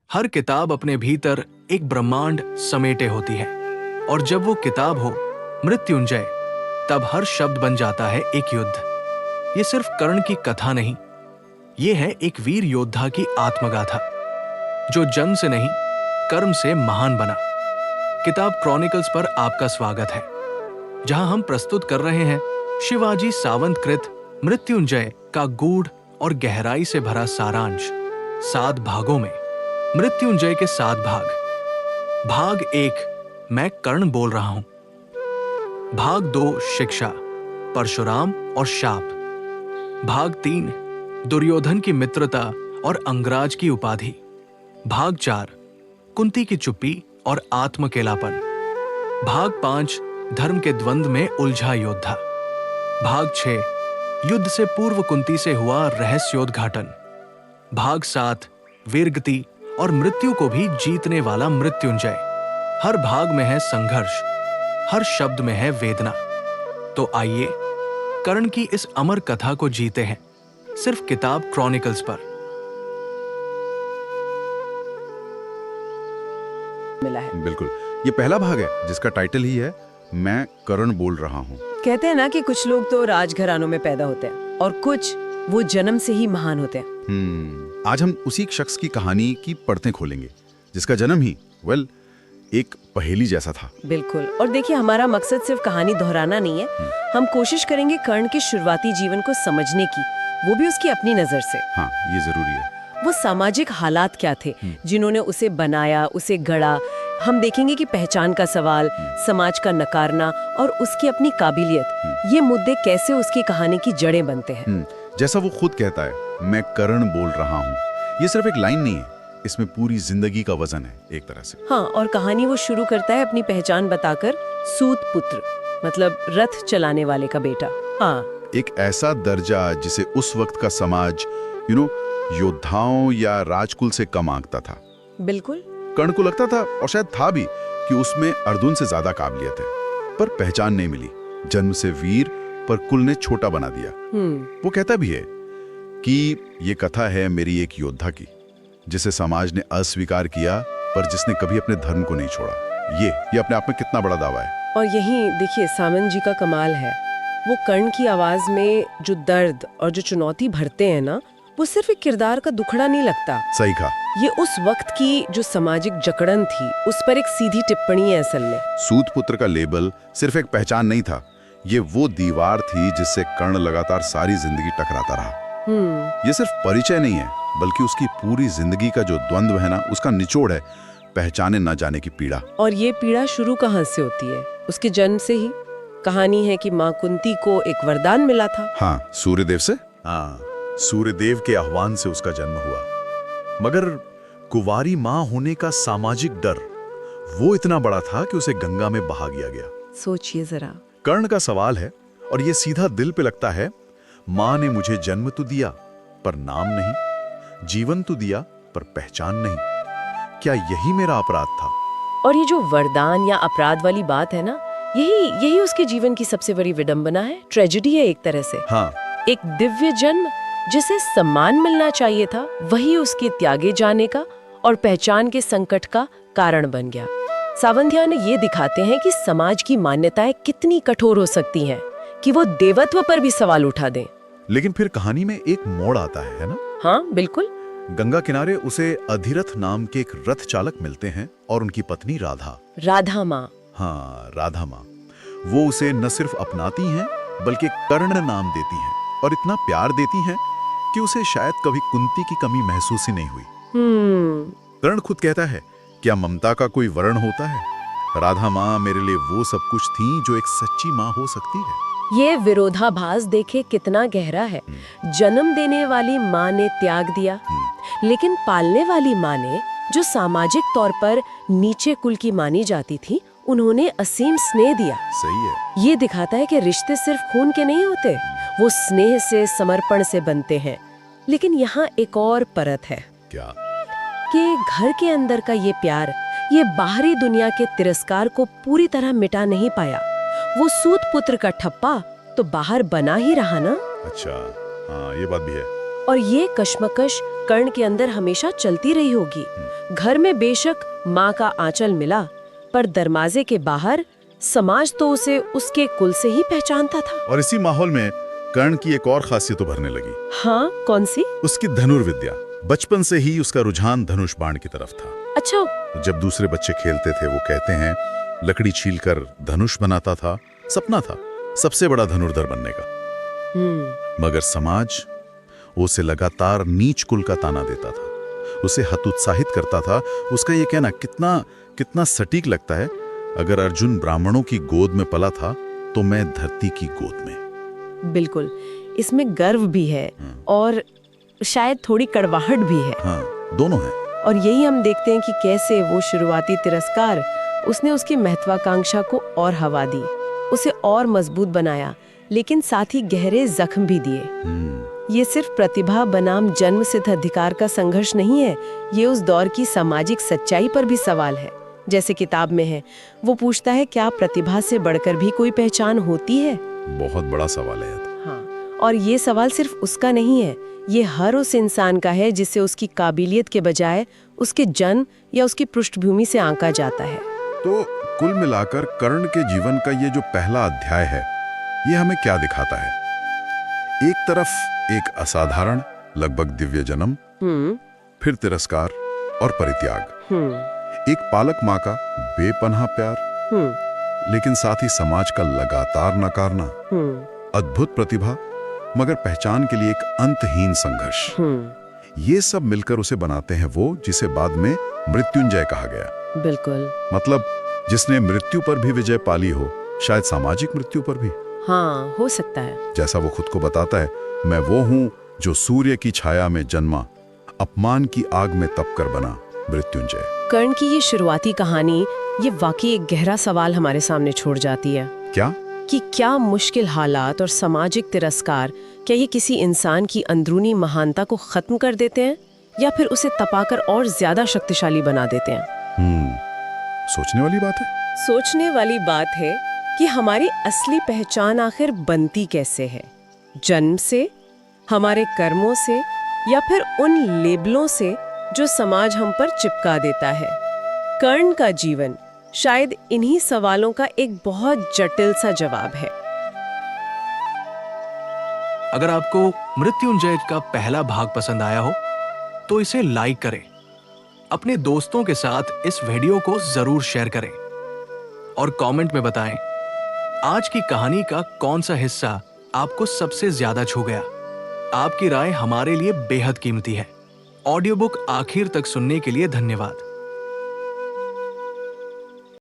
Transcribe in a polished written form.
हर किताब अपने भीतर एक ब्रह्मांड समेटे होती है और जब वो किताब हो मृत्युंजय, तब हर शब्द बन जाता है एक युद्ध। ये सिर्फ कर्ण की कथा नहीं, ये है एक वीर योद्धा की आत्मगाथा जो जन्म से नहीं कर्म से महान बना। किताब क्रॉनिकल्स पर आपका स्वागत है, जहां हम प्रस्तुत कर रहे हैं शिवाजी सावंत कृत मृत्युंजय का गूढ़ और गहराई से भरा सारांश 7 भागों में। मृत्युंजय के 7 भाग। भाग 1, मैं कर्ण बोल रहा हूं। भाग 2, शिक्षा, परशुराम और शाप। भाग 3, दुर्योधन की मित्रता और अंगराज की उपाधि। भाग 4, कुंती की चुप्पी और आत्मकेलापन। भाग 5, धर्म के द्वंद्व में उलझा योद्धा। भाग 6, युद्ध से पूर्व कुंती से हुआ रहस्योद्घाटन। भाग 7, वीरगति और मृत्यु को भी जीतने वाला मृत्युंजय। हर भाग में है संघर्ष, हर शब्द में है वेदना। तो आइए कर्ण की इस अमर कथा को जीते हैं, सिर्फ किताब क्रॉनिकल्स पर। मिला है। बिल्कुल, ये पहला भाग है जिसका टाइटल ही है मैं कर्ण बोल रहा हूँ। कहते हैं ना कि कुछ लोग तो राजघरानों में पैदा होते हैं और कुछ वो जन्म से ही महान होते हैं। आज हम उसी एक शख्स की कहानी की परतें खोलेंगे जिसका जन्म ही एक पहेली जैसा था। बिल्कुल। और देखिए, हमारा मकसद सिर्फ कहानी दोहराना नहीं है, हम कोशिश करेंगे कर्ण के शुरुआती जीवन को समझने की, वो भी उसकी अपनी नजर से। हाँ, ये जरूरी है। वो सामाजिक हालात क्या थे जिन्होंने उसे बनाया, उसे गढ़ा। हम देखेंगे कि पहचान का सवाल, समाज का नकारना और उसकी अपनी काबिलियत, ये मुद्दे कैसे उसकी कहानी की जड़ें बनते हैं। जैसा वो खुद कहता है, मैं कर्ण बोल रहा हूँ, ये सिर्फ एक लाइन नहीं है, इसमें पूरी जिंदगी का वजन है एक तरह से। हाँ, और कहानी वो शुरू करता है अपनी पहचान बताकर, सूत पुत्र, मतलब रथ चलाने वाले का बेटा। हाँ, एक ऐसा दर्जा जिसे उस वक्त का समाज योद्धाओं या राजकुल से कम आंकता था। बिल्कुल। कर्ण को लगता था, और शायद था भी, कि उसमें अर्जुन से ज्यादा काबिलियत है, पर पहचान नहीं मिली। जन्म से वीर, पर कुल ने छोटा बना दिया। वो कहता भी है कि ये कथा है मेरी एक योद्धा की, जिसे समाज ने अस्वीकार किया, पर जिसने कभी अपने धर्म को नहीं छोड़ा। ये अपने आप में कितना बड़ा दावा है। और यही देखिए सावंत जी का कमाल है, वो कर्ण की आवाज में जो दर्द और जो चुनौती भरते हैं ना, वो सिर्फ एक किरदार का दुखड़ा नहीं लगता। सही कहा। ये उस वक्त की जो सामाजिक जकड़न थी, उस पर एक सीधी टिप्पणी है असल में। सूत पुत्र का लेबल सिर्फ एक पहचान नहीं था, ये वो दीवार थी जिससे कर्ण लगातार सारी जिंदगी टकराता रहा। ये सिर्फ परिचय नहीं है, बल्कि उसकी पूरी जिंदगी का जो द्वंद्व है ना, उसका निचोड़ है, पहचाने न जाने की पीड़ा। और ये पीड़ा शुरू कहाँ से होती है? उसके जन्म से ही। कहानी है कि माँ कुंती को एक वरदान मिला था। हाँ, सूर्यदेव से। हाँ, सूर्यदेव के आह्वान से उसका जन्म हुआ, मगर कुंवारी माँ होने का सामाजिक डर वो इतना बड़ा था कि उसे गंगा में बहा दिया गया। सोचिए जरा। कर्ण का सवाल है, और ये सीधा दिल पे लगता है। माँ ने मुझे जन्म तो दिया, पर नाम नहीं, जीवन तो दिया, पर पहचान नहीं। क्या यही मेरा अपराध था? और ये जो वरदान या अपराध वाली बात है ना, यही उसके जीवन की सबसे बड़ी विडंबना है, ट्रेजेडी है एक तरह से। हाँ, एक दिव्य जन्म जिसे सम्मान मिलना चाहिए था, वही उसके त्यागे जाने का और पहचान के संकट का कारण बन गया। सावंतिया ने ये दिखाते हैं कि समाज की मान्यताएं कितनी कठोर हो सकती हैं कि वो देवत्व पर भी सवाल उठा दें। लेकिन फिर कहानी में एक मोड़ आता है ना? हाँ, बिल्कुल। गंगा किनारे उसे अधिरथ नाम के एक रथ चालक मिलते हैं और उनकी पत्नी राधा माँ। हाँ, राधा माँ। वो उसे न सिर्फ अपनाती हैं, बल्कि कर्ण नाम देती हैं, और इतना प्यार देती हैं कि उसे शायद कभी कुंती की कमी महसूस ही नहीं हुई। कर्ण खुद कहता है, क्या ममता का कोई वर्ण होता है? राधा माँ मेरे लिए वो सब कुछ थी जो एक सच्ची माँ हो सकती है। ये विरोधाभास देखे कितना गहरा है। जन्म देने वाली माँ ने त्याग दिया, लेकिन पालने वाली माँ ने, जो सामाजिक तौर पर नीचे कुल की मानी जाती थी, उन्होंने असीम स्नेह दिया। सही है। ये दिखाता है कि रिश्ते सिर्फ खून के नहीं होते, वो स्नेह से, समर्पण से बनते हैं। लेकिन यहाँ एक और परत है। क्या? कि घर के अंदर का ये प्यार, ये बाहरी दुनिया के तिरस्कार को पूरी तरह मिटा नहीं पाया। वो सूत पुत्र का ठप्पा तो बाहर बना ही रहा ना। अच्छा, हाँ, ये बात भी है। और ये कश्मकश कर्ण के अंदर हमेशा चलती रही होगी। घर में बेशक माँ का आंचल मिला, पर दरवाजे के बाहर समाज तो उसे उसके कुल से ही पहचानता था। और इसी माहौल में कर्ण की एक और खासियत उभरने लगी। हाँ, कौन सी? उसकी धनुर्विद्या। बचपन से ही उसका रुझान धनुष बाण की तरफ था। अच्छा। जब दूसरे बच्चे खेलते थे, वो कहते हैं लकड़ी छीलकर धनुष बनाता था। सपना था सबसे बड़ा धनुर्धर बनने का। मगर समाज उसे लगातार नीच कुल का ताना देता था, उसे हतोत्साहित करता था। उसका ये कहना कितना सटीक लगता है, अगर अर्जुन ब्राह्मणों की गोद में पला था तो मैं धरती की गोद में। बिल्कुल, इसमें गर्व भी है और शायद थोड़ी कड़वाहट भी है। हाँ, दोनों है। और यही हम देखते हैं कि कैसे वो शुरुआती तिरस्कार उसने उसकी महत्वाकांक्षा को और हवा दी, उसे और मजबूत बनाया, लेकिन साथ ही गहरे जख्म भी दिए। ये सिर्फ प्रतिभा बनाम जन्म सिद्ध अधिकार का संघर्ष नहीं है, ये उस दौर की सामाजिक सच्चाई पर भी सवाल है। जैसे किताब में है, वो पूछता है क्या प्रतिभा से बढ़कर भी कोई पहचान होती है? बहुत बड़ा सवाल है। हाँ, और ये सवाल सिर्फ उसका नहीं है, ये हर उस इंसान का है जिसे उसकी काबिलियत के बजाय उसके जन्म या उसकी पृष्ठभूमि से आंका जाता है। तो कुल मिलाकर कर्ण के जीवन का ये जो पहला अध्याय है, ये हमें क्या दिखाता है? एक तरफ एक असाधारण, लगभग दिव्य जन्म, फिर तिरस्कार और परित्याग। एक पालक माँ का बेपनाह प्यार, लेकिन साथ ही समाज का लगातार नकारना। अद्भुत प्रतिभा, मगर पहचान के लिए एक अंतहीन संघर्ष। ये सब मिलकर उसे बनाते हैं वो जिसे बाद में मृत्युंजय कहा गया। बिल्कुल। मतलब जिसने मृत्यु पर भी विजय पाली हो, शायद सामाजिक मृत्यु पर भी। हाँ, हो सकता है। जैसा वो खुद को बताता है, मैं वो हूँ जो सूर्य की छाया में जन्मा, अपमान की आग में तपकर बना मृत्युंजय। कर्ण की ये शुरुआती कहानी ये वाकई एक गहरा सवाल हमारे सामने छोड़ जाती है। क्या? कि क्या मुश्किल हालात और सामाजिक तिरस्कार क्या ये किसी इंसान की अंदरूनी महानता को खत्म कर देते हैं, या फिर उसे तपाकर और ज्यादा शक्तिशाली बना देते हैं? सोचने वाली बात है। सोचने वाली बात है कि हमारी असली पहचान आखिर बनती कैसे है? जन्म से, हमारे कर्मों से, या फिर उन लेबलों से जो समाज हम पर चिपका देता है? कर्ण का जीवन शायद इन्हीं सवालों का एक बहुत जटिल सा जवाब है। अगर आपको मृत्युंजय का पहला भाग पसंद आया हो तो इसे लाइक करें, अपने दोस्तों के साथ इस वीडियो को जरूर शेयर करें और कमेंट में बताएं आज की कहानी का कौन सा हिस्सा आपको सबसे ज्यादा छू गया। आपकी राय हमारे लिए बेहद कीमती है। ऑडियो बुक आखिर तक सुनने के लिए धन्यवाद।